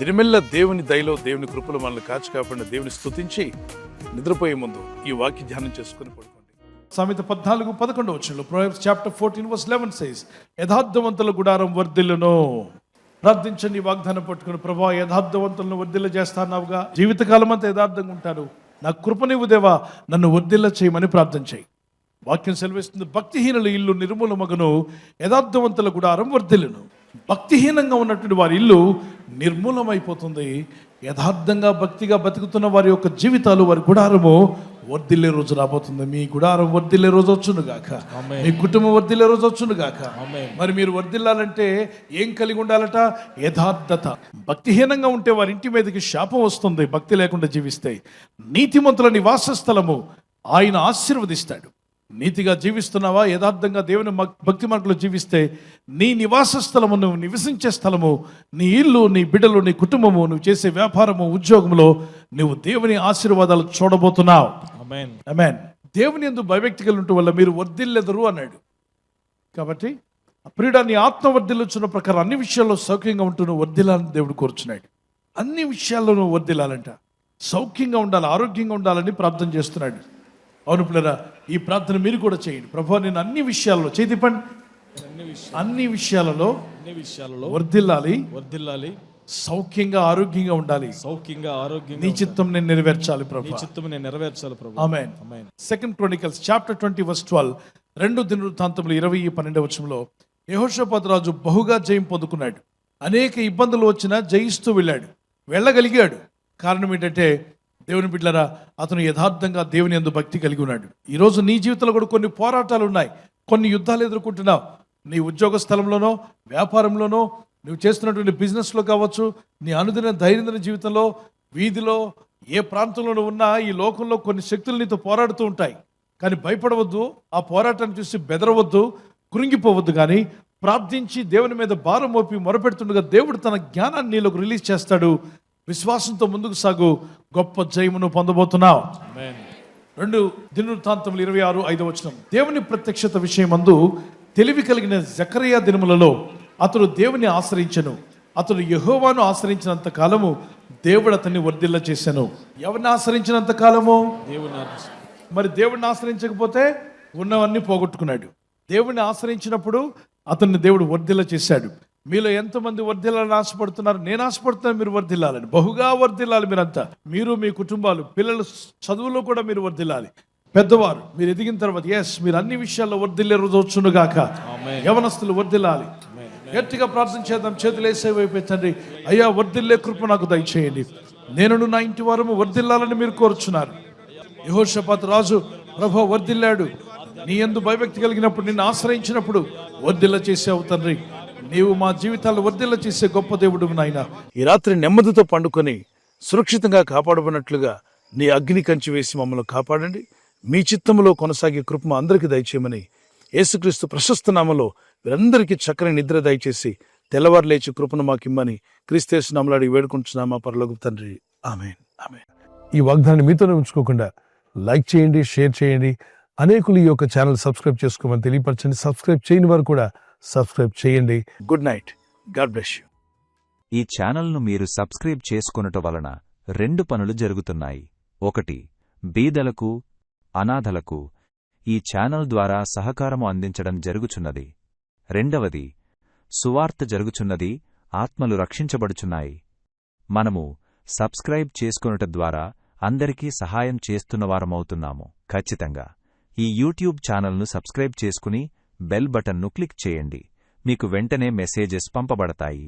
దినమెల్ల దేవుని దయలో దేవుని కృపలో మనల్ని కాచి కాపాడిన దేవుని స్తుతించి నిద్రపోయే ముందు ఈ వాక్య ధ్యానం చేసుకుని పడుకోండి. సామెత 14:11 Proverbs chapter 14:11 says, యథార్థవంతుల గుడారం వర్ధిల్లును. ప్రార్థించండి, వాగ్దానం పట్టుకుని, ప్రభా యథార్థవంతులను వర్ధిల్ల చేస్తాన్నావుగా, జీవితకాలం అంతా యథార్థంగా ఉంటాను, నా కృపనివ్వు దేవా, నన్ను వర్ధిల్ల చేయమని ప్రార్థన చేయి. వాక్యం సెలవిస్తుంది, భక్తిహీనుల ఇల్లు నిర్మూలమగును, యథార్థవంతుల గుడారం వర్ధిల్లును. భక్తిహీనంగా ఉన్నటువంటి వారి ఇల్లు నిర్మూలమైపోతుంది. యథార్థంగా భక్తిగా బతుకుతున్న వారి యొక్క జీవితాలు, వారి గుడారము వర్ధిల్లే రోజు రాబోతుంది. మీ గుడారం వర్ధిల్లే రోజు వచ్చును గాక, మీ కుటుంబం వర్ధిల్లే రోజు వచ్చును గాక. మరి మీరు వర్ధిల్లాలంటే ఏం కలిగి ఉండాలట? యథార్థత. భక్తిహీనంగా ఉంటే వారి ఇంటి మీదకి శాపం వస్తుంది. భక్తి లేకుండా జీవిస్తే నీతిమంతుల నివాస స్థలము ఆయన ఆశీర్వదిస్తాడు. నీతిగా జీవిస్తున్నావా? యథార్థంగా దేవుని భక్తి మార్గంలో జీవిస్తే నీ నివాస స్థలము, నువ్వు నివసించే స్థలము, నీ ఇల్లు, నీ బిడ్డలు, నీ కుటుంబము, నువ్వు చేసే వ్యాపారము, ఉద్యోగంలో నువ్వు దేవుని ఆశీర్వాదాలు చూడబోతున్నావు. ఆమేన్. దేవుని యందు భయభక్తి కలిగి ఉండటం వల్ల మీరు వర్ధిల్లెదరు అన్నాడు. కాబట్టి ప్రియుడా, నీ ఆత్మ వర్ధిల్లుచున్న ప్రకారం అన్ని విషయాల్లో సౌఖ్యంగా ఉంటూ నువ్వు వర్ధిల్లాలని దేవుడు కోరుచున్నాడు. అన్ని విషయాల్లో నువ్వు వర్ధిల్లాలంట, సౌఖ్యంగా ఉండాలి, ఆరోగ్యంగా ఉండాలని ప్రార్థన చేస్తున్నాడు. అవును పిల్లరా, ఈ ప్రార్థన మీరు కూడా చేయండి. ప్రభువా, నేను అన్ని విషయాల్లో చేతిపండి, అన్ని విషయాలలో వర్ధిల్లాలి, సౌఖ్యంగా ఆరోగ్యంగా ఉండాలి, నీ చిత్తం నేను నెరవేర్చాలి ప్రభు. ఆమేన్. 2 Chronicles chapter 20:12 2 దినవృత్తాంతములు 20:12 యెహోషాపాతు రాజు బహుగా జయం పొందుకున్నాడు. అనేక ఇబ్బందులు వచ్చినా జయిస్తూ వెళ్ళగలిగాడు. కారణం ఏంటంటే, దేవుని బిడ్డలారా, అతను యథార్థంగా దేవుని యందు భక్తి కలిగి ఉన్నాడు. ఈరోజు నీ జీవితంలో కూడా కొన్ని పోరాటాలు ఉన్నాయి, కొన్ని యుద్ధాలు ఎదుర్కొంటున్నావు. నీ ఉద్యోగ స్థలంలోనో, వ్యాపారంలోనో, నువ్వు చేస్తున్నటువంటి బిజినెస్లో కావచ్చు, నీ అనుదిన దైనందిన జీవితంలో, వీధిలో, ఏ ప్రాంతంలో ఉన్నా ఈ లోకంలో కొన్ని శక్తులు నీతో పోరాడుతూ ఉంటాయి. కానీ భయపడవద్దు, ఆ పోరాటాన్ని చూసి బెదరవద్దు, కృంగిపోవద్దు. కానీ ప్రార్థించి దేవుని మీద భారం మోపి మొరపెడుతుండగా దేవుడు తన జ్ఞానాన్ని నీలోకి రిలీజ్ చేస్తాడు. విశ్వాసంతో ముందుకు సాగు, గొప్ప జయమును పొందబోతున్నావు. 2 దినవృత్తాంతములు 26:5 దేవుని ప్రత్యక్షత విషయమందు తెలివి కలిగిన జకరియా దినములలో అతడు దేవుని ఆశ్రయించెను. అతడు యెహోవాను ఆశ్రయించినంత కాలము దేవుడు అతన్ని వర్ధిల్ల చేశాను. ఎవరిని ఆశ్రయించినంత కాలము? మరి దేవుడిని ఆశ్రయించకపోతే ఉన్నవన్నీ పోగొట్టుకున్నాడు. దేవుడిని ఆశ్రయించినప్పుడు అతన్ని దేవుడు వర్ధిల్ల చేశాడు. మీలో ఎంతమంది వర్ధిల్లాలని ఆశపడుతున్నారు? నేను ఆశపడుతున్నాను మీరు వర్ధిల్లాలని, బహుగా వర్ధిల్లాలి. మీరంతా, మీరు, మీ కుటుంబాలు, పిల్లలు చదువులో కూడా మీరు వర్ధిల్లాలి. పెద్దవారు మీరు ఎదిగిన తర్వాత మీరు అన్ని విషయాల్లో వర్ధిల్లే రోజు వచ్చును గాక. యవనస్తులు వర్ధిల్లాలి. గట్టిగా ప్రార్థన చేద్దాం. చేతులు వేసే వైపు తండ్రి, అయ్యా వర్ధిల్లే కృప నాకు దయచేయండి. నేను నా ఇంటి వారము వర్ధిల్లాలని మీరు కోరుచున్నారు. యెహోషాపాతు రాజు ప్రభువా వర్ధిల్లాడు. నీ యందు భయభక్తి కలిగినప్పుడు, నిన్ను ఆశ్రయించినప్పుడు వర్ధిల్ల చేసావు తండ్రి. నీవు మా జీవితాలను వర్ధిల్ల చేసే గొప్ప దేవుడు నాయనా. ఈ రాత్రి నెమ్మదితో పండుకొని సురక్షితంగా కాపాడబడినట్లుగా నీ అగ్ని కంచి వేసి మమ్మల్ని కాపాడండి. మీ చిత్తములో కొనసాగే కృప అందరికీ దయచేయమని యేసుక్రీస్తు ప్రశస్త నామములో వీరందరికీ చక్కని నిద్ర దయచేసి తెల్లవారు లేచి కృపను మాకిమ్మని క్రీస్తు నామములో వేడుకుంటున్నామా పరలోకపు తండ్రి. ఆమేన్. ఆమేన్. ఈ వాగ్దానాన్ని మీతోనే ఉంచుకోకుండా లైక్ చేయండి, షేర్ చేయండి. అనేకులు ఈ యొక్క ఛానల్ సబ్స్క్రైబ్ చేసుకోమని తెలియపరచండి. సబ్స్క్రైబ్ చేయని వారు కూడా సబ్స్క్రైబ్ చేయండి. Good night. God bless you. ఈ ఛానల్ను మీరు సబ్స్క్రైబ్ చేసుకొనుట వలన 2 పనులు జరుగుతున్నాయి. 1, బీదలకు, అనాథలకు ఈ ఛానల్ ద్వారా సహకారము అందించడం జరుగుచున్నది. 2, సువార్త జరుగుచున్నది, ఆత్మలు రక్షించబడుచున్నాయి. మనము సబ్స్క్రైబ్ చేసుకొనుట ద్వారా అందరికీ సహాయం చేస్తున్నవారమవుతున్నాము. ఖచ్చితంగా ఈ యూట్యూబ్ ఛానల్ను సబ్స్క్రైబ్ చేసుకుని బెల్ బటన్ను క్లిక్ చేయండి. మీకు వెంటనే మెసేజెస్ పంపబడతాయి.